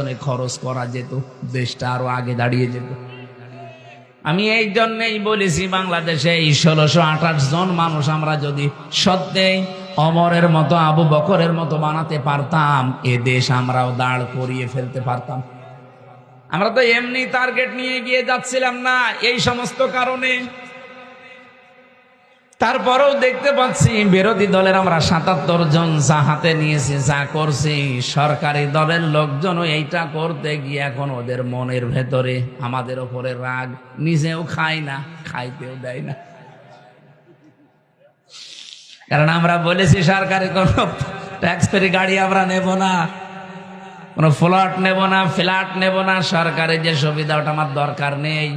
পেছনে খরচ করা যেত, দেশটা আরো আগে দাঁড়িয়ে যেত। আমি এই জন্যই বলেছি, বাংলাদেশে এই 1628 জন মানুষ আমরা যদি সত্যিই অমরের মতো, আবু বকরের মতো বানাতে পারতাম, এ দেশ আমরাও দাঁড় করিয়ে ফেলতে পারতাম। আমরা তো এমনি টার্গেট নিয়ে গিয়ে যাচ্ছিলাম না, এই সমস্ত কারণে। তারপরেও দেখতে পাচ্ছি বিরোধী দলের আমরা 77 জন যা হাতে নিয়েছি, যা করছি, সরকারি দলের লোকজনও এইটা করতে গিয়ে এখন ওদের মনের ভেতরে আমাদের ওপরে রাগ, নিজেও খায় না, খাইতেও দেয় না। কারণ আমরা বলেছি সরকারি কোনো ট্যাক্স ফ্রি গাড়ি আমরা নেব না, কোনো ফ্ল্যাট নেব না, ফ্ল্যাট নেব না, সরকারি যে সুবিধা ওটা আমার দরকার নেই।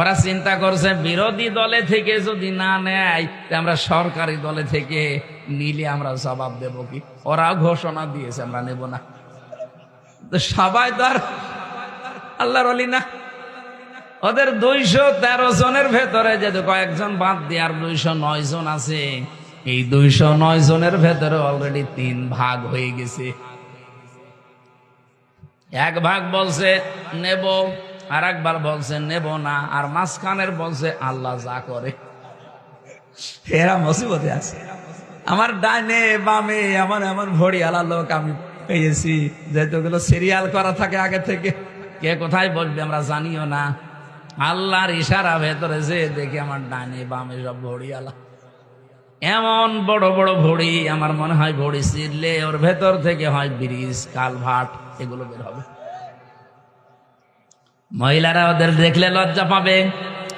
ওরা চিন্তা করছে বিরোধী দলে থেকে যদি না নেয়, আমরা সরকারি দলে থেকে নিলে আমরা জবাব দেব কি। ওরা ঘোষণা দিয়েছে আমরা নেব না। তো সবাই তো আর আল্লাহর ওলি না। ওদের 213 জনের ভেতরে যদি কয়েকজন বাদ দিয়ে আর 209 জন আছে, এই 209 জনের ভেতরে অলরেডি 3 ভাগ হয়ে গেছে। এক ভাগ বলছে নেব, আর একবার বলছে নেব না, আর মাঝখানের বলছে আল্লাহ যা করে। এরা মুসিবতে আছে। আমার ডাইনে বামে এমন এমন ভড়িয়ালা লোক আমি পেয়েছি, যেগুলো সিরিয়াল করা থাকে আগে থেকে, কে কোথায় বলবে আমরা জানিও না। আল্লাহর ইশারা ভেতরে যে দেখি আমার ডাইনে বামে সব ভড়িয়ালা, এমন বড় বড় ভড়ি, আমার মনে হয় ভড়ি ছিঁড়লে ওর ভেতর থেকে হয় ব্রিজ, কালভার্ট, এগুলো বের হবে। মহিলারা ওদের দেখলে লজ্জা পাবে।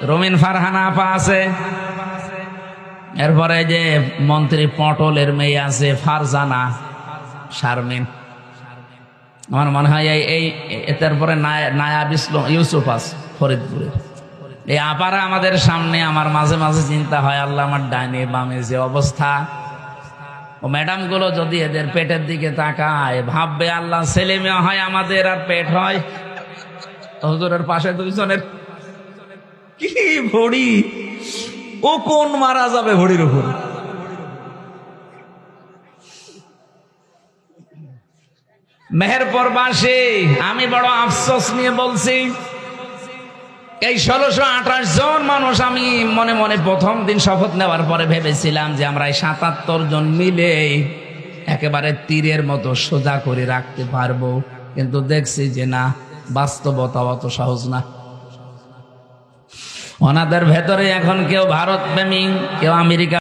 রুমিন ফারহানা আপা আছে, এরপরে যে মন্ত্রী পটলের মেয়ে আছে ফারজানা শারমিন, আমার মনে হয় এই তারপরে নায়াব ইসলাম ইউসুফ আছে ফরিদপুরের। এই আপারা আমাদের সামনে, আমার মাঝে মাঝে চিন্তা হয় আল্লাহ আমার ডাইনে বামে যে অবস্থা, ও ম্যাডাম গুলো যদি এদের পেটের দিকে তাকায় ভাববে আল্লাহ ছেলে মেয়ে হয় আমাদের আর পেট হয়। হুজুরের পাশে 2 জনের কি ভড়ি, ও কোন মারা যাবে ভড়ির উপর। মেহেরপুরবাসী, আমি বড় আফসোস নিয়ে বলছি, এই 1628 জন মানুষ, আমি মনে মনে প্রথম দিন শপথ নেওয়ার পরে ভেবেছিলাম যে আমরা 77 জন মিলে একেবারে তীরের মতো সোজা করে রাখতে পারবো, কিন্তু দেখছি যে না, বাস্তবতা অত সহজ না। ওনাদের ভেতরে এখন কেউ ভারত প্রেমী, কেউ আমেরিকা